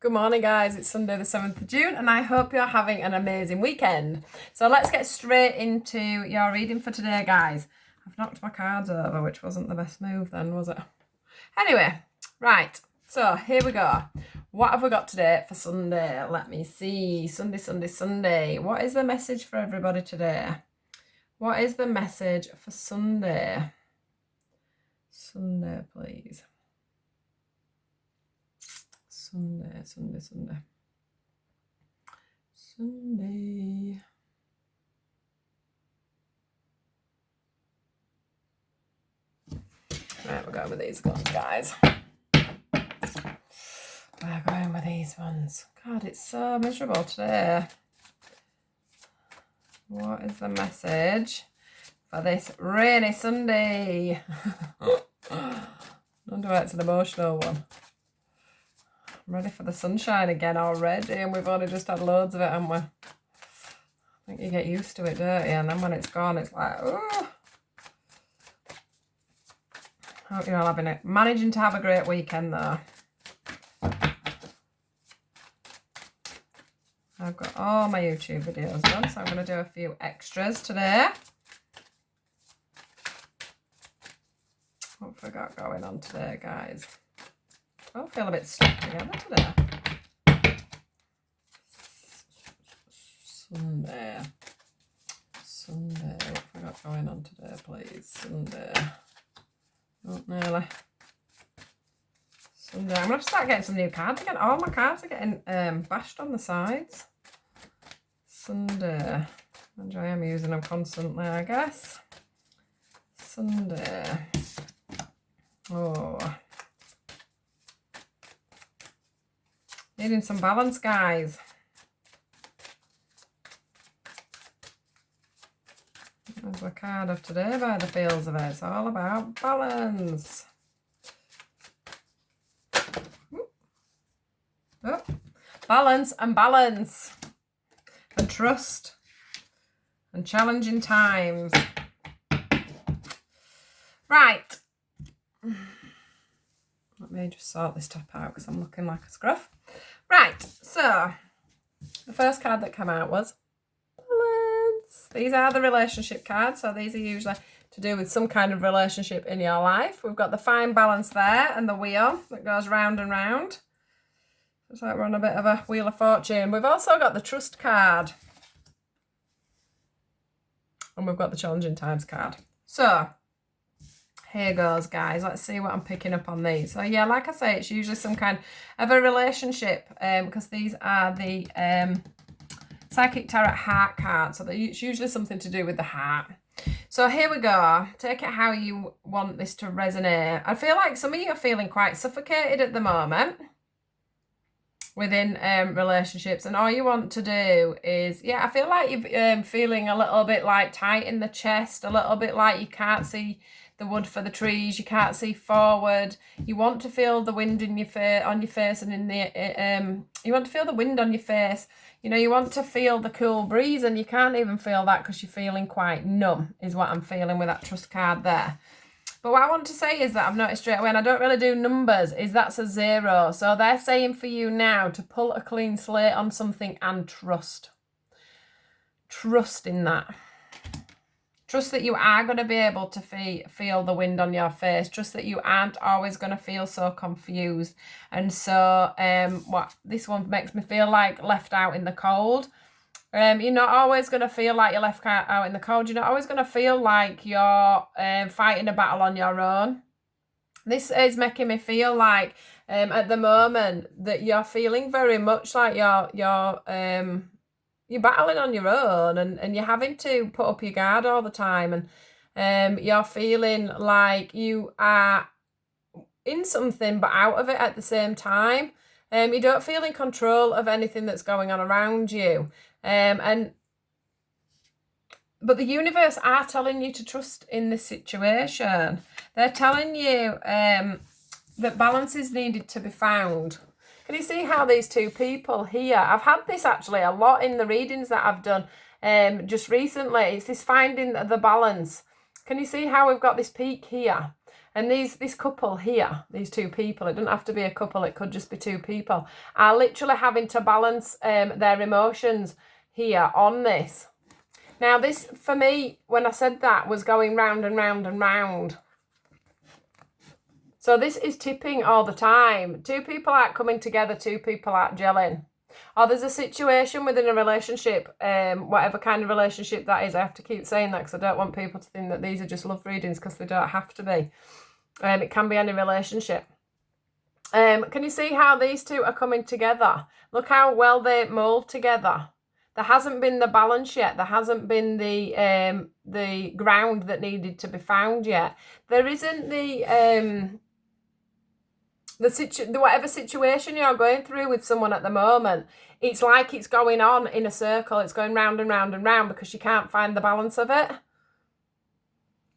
Good morning, guys. It's Sunday the 7th of June and I hope you're having an amazing weekend. So let's get straight into your reading for today, guys. I've knocked my cards over, which wasn't the best move then, was it? Anyway, right. So here we go. What have we got today for Sunday? Let me see. Sunday. What is the message for everybody today? What is the message for Sunday? Sunday, please. Sunday. Right, we're going with these ones, guys. We're going with these ones. God, it's so miserable today. What is the message for this rainy Sunday? I wonder why it's an emotional one. I'm ready for the sunshine again already, and we've only just had loads of it, haven't we? I think you get used to it, don't you? And then when it's gone, it's like, oh. Hope you're all managing to have a great weekend, though. I've got all my YouTube videos done, so I'm going to do a few extras today. What have I got going on today, guys? I feel a bit stuck together today. Sunday. What have I got going on today, please? Sunday. Not nearly. Sunday. I'm going to start getting some new cards again. All my cards are getting bashed on the sides. Sunday. And I am using them constantly, I guess. Sunday. Oh. Needing some balance, guys. There's the card of today by the feels of it. It's all about balance. Oh. Balance and trust and challenging times. Right. Let me just sort this top out because I'm looking like a scruff. Right, so the first card that came out was balance. These are the relationship cards, so these are usually to do with some kind of relationship in your life. We've got the fine balance there and the wheel that goes round and round. It's like we're on a bit of a wheel of fortune. We've also got the trust card. And we've got the challenging times card. So here goes, guys. Let's see what I'm picking up on these. So yeah, like I say, it's usually some kind of a relationship because these are the Psychic Tarot Heart cards. So it's usually something to do with the heart. So here we go. Take it how you want this to resonate. I feel like some of you are feeling quite suffocated at the moment within relationships, and all you want to do is, yeah, I feel like you're feeling a little bit like tight in the chest, a little bit like you can't see the wood for the trees, you can't see forward. You want to feel the wind in your on your face, and in the you want to feel the wind on your face. You know, you want to feel the cool breeze, and you can't even feel that because you're feeling quite numb, is what I'm feeling with that trust card there. But what I want to say is that I've noticed straight away, and I don't really do numbers, is that's a 0. So they're saying for you now to pull a clean slate on something and trust. Trust in that. Trust that you are going to be able to feel the wind on your face. Trust that you aren't always going to feel so confused. And so what this one makes me feel like left out in the cold. You're not always going to feel like you're left out in the cold. You're not always going to feel like you're fighting a battle on your own. This is making me feel like at the moment that you're feeling very much like you're battling on your own, and you're having to put up your guard all the time, and you're feeling like you are in something but out of it at the same time. You don't feel in control of anything that's going on around you. But the universe are telling you to trust in this situation. They're telling you that balance is needed to be found. Can you see how these two people here, I've had this actually a lot in the readings that I've done just recently. It's this finding the balance. Can you see how we've got this peak here? And this couple here, these two people, it doesn't have to be a couple, it could just be two people, are literally having to balance their emotions here on this. Now this, for me, when I said that, was going round and round and round. So this is tipping all the time. Two people aren't coming together, two people aren't gelling. Or there's a situation within a relationship, whatever kind of relationship that is. I have to keep saying that because I don't want people to think that these are just love readings, because they don't have to be. It can be any relationship. Can you see how these two are coming together? Look how well they mold together. There hasn't been the balance yet. There hasn't been the ground that needed to be found yet. There isn't whatever situation you're going through with someone at the moment, it's like it's going on in a circle. It's going round and round and round because you can't find the balance of it.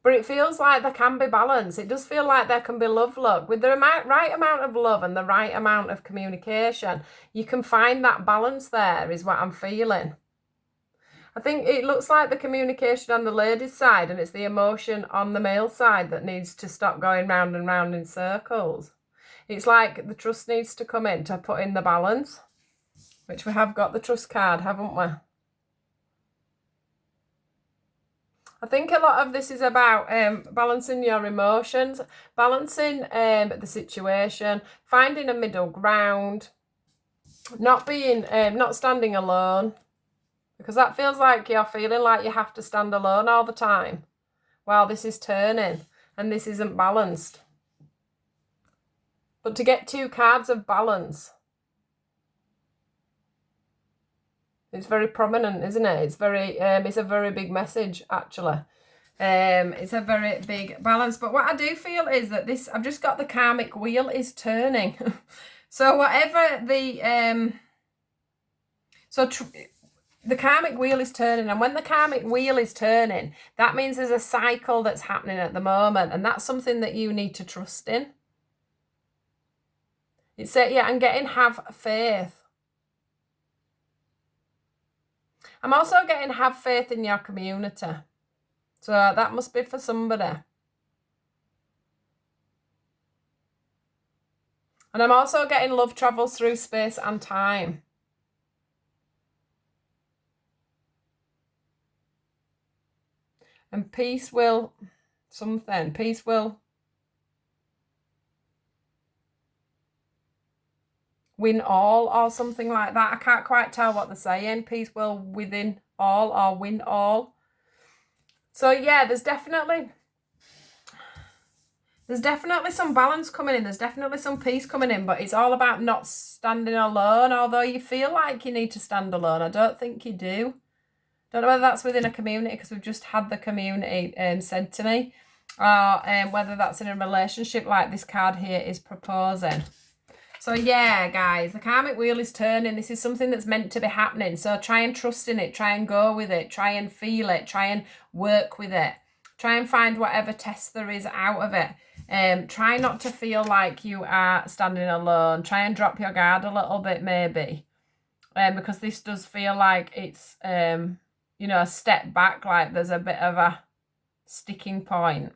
But it feels like there can be balance. It does feel like there can be love, look. With the right amount of love and the right amount of communication, you can find that balance there, is what I'm feeling. I think it looks like the communication on the lady's side, and it's the emotion on the male side that needs to stop going round and round in circles. It's like the trust needs to come in to put in the balance, which we have got the trust card, haven't we? I think a lot of this is about balancing your emotions, balancing the situation, finding a middle ground, not standing alone, because that feels like you're feeling like you have to stand alone all the time while this is turning and this isn't balanced. But to get two cards of balance, it's very prominent, isn't it? It's a very big message, actually. It's a very big balance. But what I do feel is that this, I've just got the karmic wheel is turning. So whatever the karmic wheel is turning, and when the karmic wheel is turning, that means there's a cycle that's happening at the moment, and that's something that you need to trust in. It's and have faith. I'm also getting have faith in your community. So that must be for somebody. And I'm also getting love travels through space and time. And peace will win all, or something like that. I can't quite tell what they're saying. Peace will within all, or win all. So yeah, there's definitely some balance coming in. There's definitely some peace coming in, but it's all about not standing alone. Although you feel like you need to stand alone, I don't think you do. Don't know whether that's within a community, because we've just had the community said to me, or whether that's in a relationship like this card here is proposing. So yeah, guys, the karmic wheel is turning. This is something that's meant to be happening. So try and trust in it. Try and go with it. Try and feel it. Try and work with it. Try and find whatever test there is out of it. Try not to feel like you are standing alone. Try and drop your guard a little bit, maybe. Because this does feel like it's, a step back, like there's a bit of a sticking point.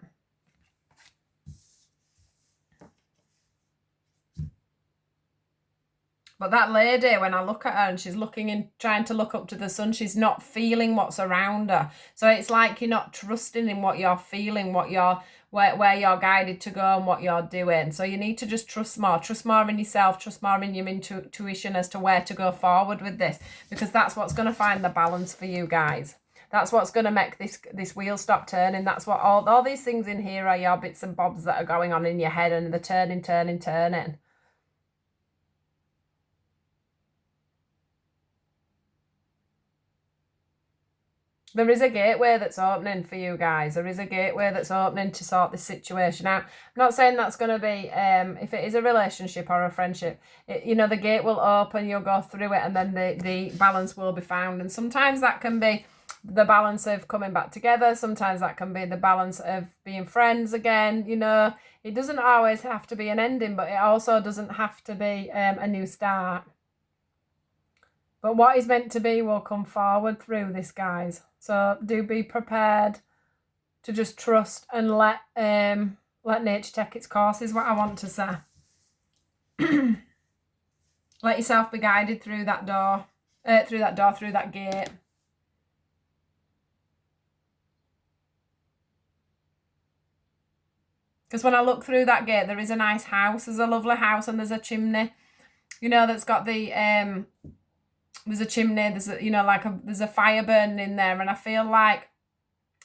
But that lady, when I look at her and she's looking in, trying to look up to the sun, she's not feeling what's around her. So it's like you're not trusting in what you're feeling, where you're guided to go and what you're doing. So you need to just trust more in yourself, trust more in your intuition as to where to go forward with this, because that's what's going to find the balance for you guys. That's what's going to make this wheel stop turning. That's what all these things in here are, your bits and bobs that are going on in your head, and they're turning. There is a gateway that's opening for you guys. There is a gateway that's opening to sort this situation out. I'm not saying that's going to be, if it is a relationship or a friendship, the gate will open, you'll go through it, and then the balance will be found. And sometimes that can be the balance of coming back together. Sometimes that can be the balance of being friends again. It doesn't always have to be an ending, but it also doesn't have to be a new start. But what is meant to be will come forward through this, guys. So do be prepared to just trust and let Let nature take its course is what I want to say. Let yourself be guided through that door. Through that gate. Because when I look through that gate, there is a nice house. There's a lovely house and there's a chimney. You know, that's got the, there's a chimney, there's a, you know, like there's a fire burning in there. And I feel like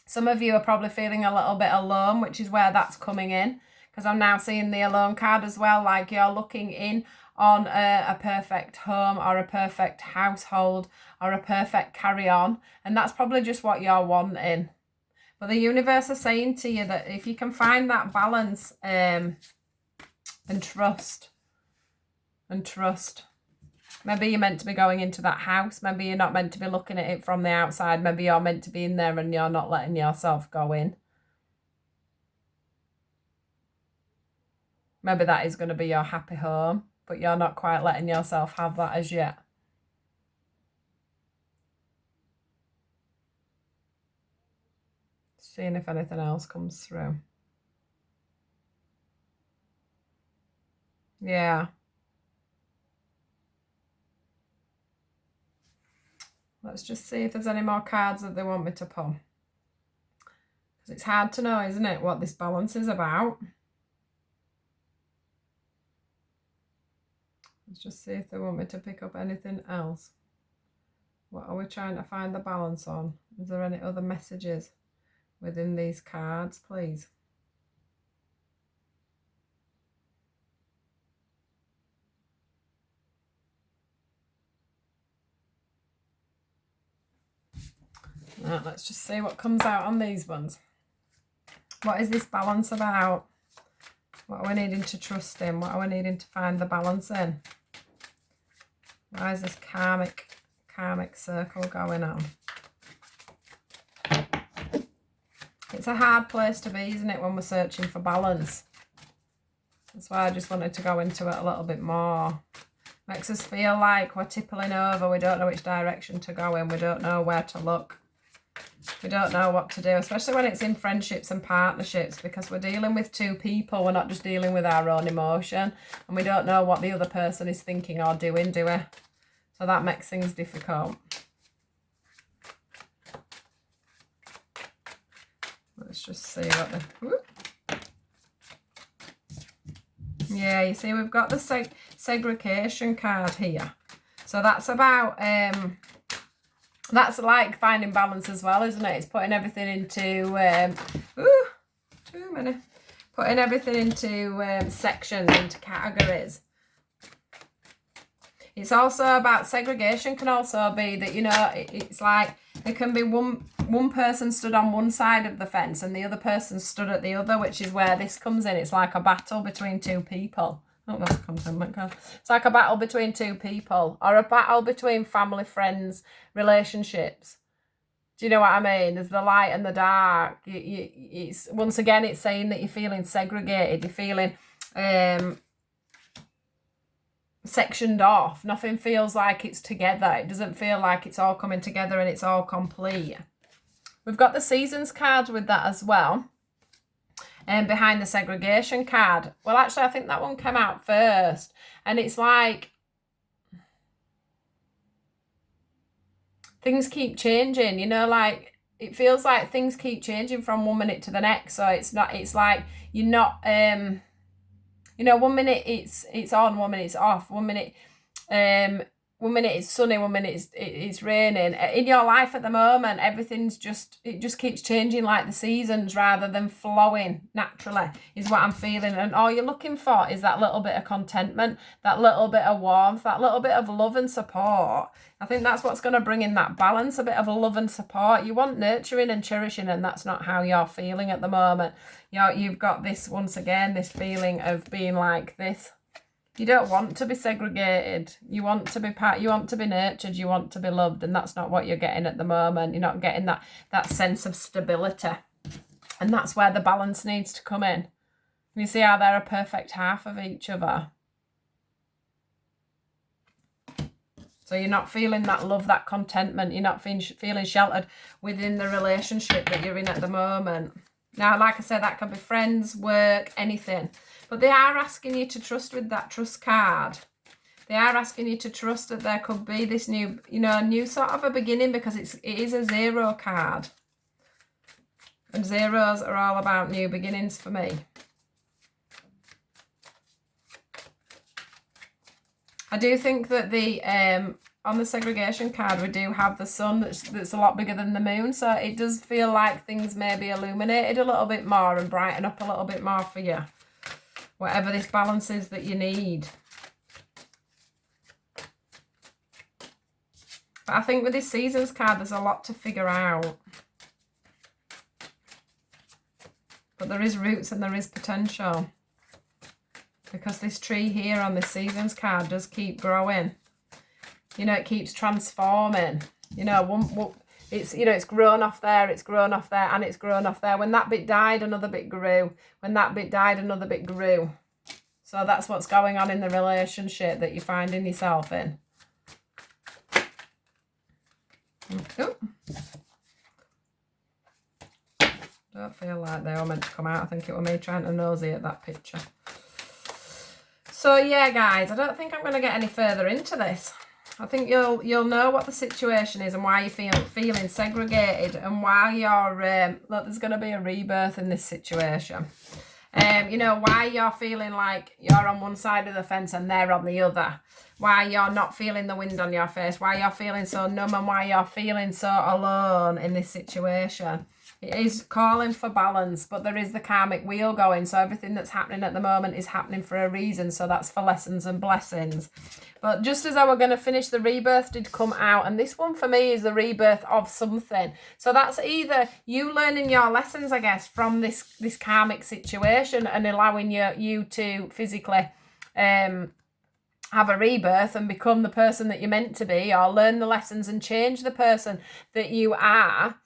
some of you are probably feeling a little bit alone, which is where that's coming in. Because I'm now seeing the alone card as well. Like you're looking in on a perfect home or a perfect household or a perfect carry-on. And that's probably just what you're wanting. But the universe is saying to you that if you can find that balance and trust. Maybe you're meant to be going into that house. Maybe you're not meant to be looking at it from the outside. Maybe you're meant to be in there and you're not letting yourself go in. Maybe that is going to be your happy home, but you're not quite letting yourself have that as yet. Seeing if anything else comes through. Yeah. Let's just see if there's any more cards that they want me to pull. Because it's hard to know, isn't it, what this balance is about. Let's just see if they want me to pick up anything else. What are we trying to find the balance on? Is there any other messages within these cards, please? Right, let's just see what comes out on these ones. What is this balance about? What are we needing to trust in? What are we needing to find the balance in? Why is this karmic circle going on? It's a hard place to be, isn't it, when we're searching for balance? That's why I just wanted to go into it a little bit more. Makes us feel like we're tippling over. We don't know which direction to go in. We don't know where to look. We don't know what to do, especially when it's in friendships and partnerships, because we're dealing with two people. We're not just dealing with our own emotion, and we don't know what the other person is thinking or doing, do we? So that makes things difficult. Let's just see what the... Whoop. Yeah, you see we've got the segregation card here. So that's about... that's like finding balance as well, isn't it? It's putting everything into... too many. Putting everything into sections, into categories. It's also about segregation. Can also be that, you know, it's like there can be one person stood on one side of the fence and the other person stood at the other, which is where this comes in. It's like a battle between two people. Oh, that's a contentment card. It's like a battle between two people, or a battle between family, friends, relationships. Do you know what I mean? There's the light and the dark. It's once again, it's saying that you're feeling segregated. You're feeling sectioned off. Nothing feels like it's together. It doesn't feel like it's all coming together and it's all complete. We've got the seasons card with that as well. And behind the segregation card. Well, actually, I think that one came out first. And it's like things keep changing, you know, like it feels like things keep changing from 1 minute to the next. So it's like you're not you know, 1 minute it's on, 1 minute it's off, 1 minute 1 minute it's sunny, 1 minute it's raining. In your life at the moment, everything's it just keeps changing like the seasons rather than flowing naturally, is what I'm feeling. And all you're looking for is that little bit of contentment, that little bit of warmth, that little bit of love and support. I think that's what's going to bring in that balance, a bit of love and support. You want nurturing and cherishing, and that's not how you're feeling at the moment. You've got this, once again, this feeling of being like this. You don't want to be segregated. You want to be you want to be nurtured, you want to be loved, and that's not what you're getting at the moment. You're not getting that sense of stability. And that's where the balance needs to come in. You see how they're a perfect half of each other. So you're not feeling that love, that contentment. You're not feeling sheltered within the relationship that you're in at the moment. Now, like I said, that could be friends, work, anything. But they are asking you to trust with that trust card. They are asking you to trust that there could be this new, you know, a new sort of a beginning, because it is a 0 card. And zeros are all about new beginnings for me. I do think that the on the segregation card we do have the sun that's a lot bigger than the moon, so it does feel like things may be illuminated a little bit more and brighten up a little bit more for you. Whatever this balance is that you need. But I think with this seasons card there's a lot to figure out. But there is roots and there is potential. Because this tree here on this seasons card does keep growing. You know, it keeps transforming. You know, it's, you know, it's grown off there, it's grown off there, and it's grown off there. When that bit died, another bit grew. When that bit died, another bit grew. So that's what's going on in the relationship that you're finding yourself in. Ooh. Don't feel like they were meant to come out. I think it was me trying to nosy at that picture. So yeah, guys, I don't think I'm going to get any further into this. I think you'll know what the situation is and why you're feeling segregated, and why you're look, there's going to be a rebirth in this situation. You know, why you're feeling like you're on one side of the fence and they're on the other. Why you're not feeling the wind on your face. Why you're feeling so numb, and why you're feeling so alone in this situation. It is calling for balance, but there is the karmic wheel going. So everything that's happening at the moment is happening for a reason. So that's for lessons and blessings. But just as I were going to finish, the rebirth did come out. And this one for me is the rebirth of something. So that's either you learning your lessons, I guess, from this karmic situation and allowing you to physically have a rebirth and become the person that you're meant to be, or learn the lessons and change the person that you are.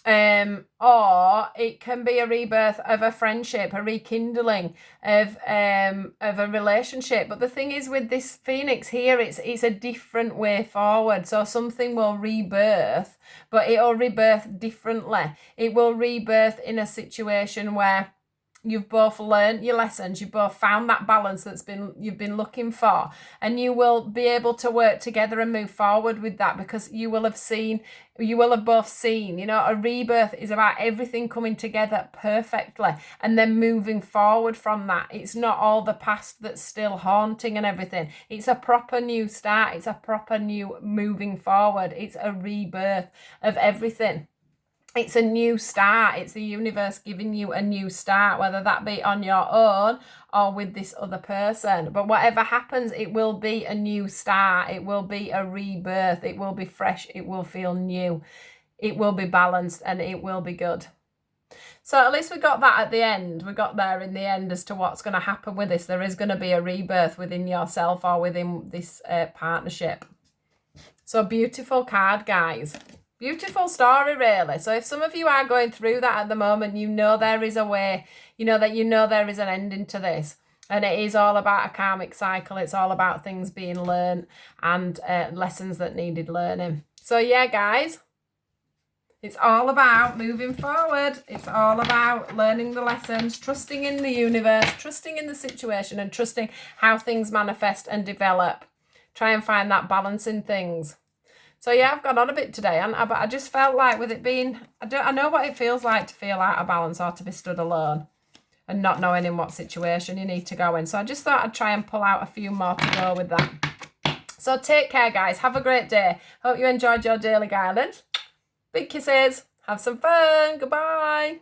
Or it can be a rebirth of a friendship, a rekindling of a relationship. But the thing is, with this Phoenix here, it's a different way forward. So something will rebirth, but it'll rebirth differently. It will rebirth in a situation where you've both learned your lessons, you've both found that balance you've been looking for, and you will be able to work together and move forward with that, because you will have both seen, you know, a rebirth is about everything coming together perfectly and then moving forward from that. It's not all the past that's still haunting and everything. It's a proper new start. It's a proper new moving forward. It's a rebirth of everything. It's a new start. It's the universe giving you a new start, whether that be on your own or with this other person. But whatever happens, it will be a new start. It will be a rebirth. It will be fresh. It will feel new. It will be balanced, and it will be good. So at least we got that at the end. We got there in the end as to what's going to happen with this. There is going to be a rebirth within yourself or within this partnership. So beautiful card, guys. Beautiful story, really. So if some of you are going through that at the moment, you know there is a way, you know there is an ending to this. And it is all about a karmic cycle. It's all about things being learned and lessons that needed learning. So yeah, guys, it's all about moving forward. It's all about learning the lessons, trusting in the universe, trusting in the situation, and trusting how things manifest and develop. Try and find that balance in things. So yeah, I've gone on a bit today, but I just felt like with it being, I know what it feels like to feel out of balance or to be stood alone and not knowing in what situation you need to go in. So I just thought I'd try and pull out a few more to go with that. So take care, guys. Have a great day. Hope you enjoyed your daily guidance. Big kisses. Have some fun. Goodbye.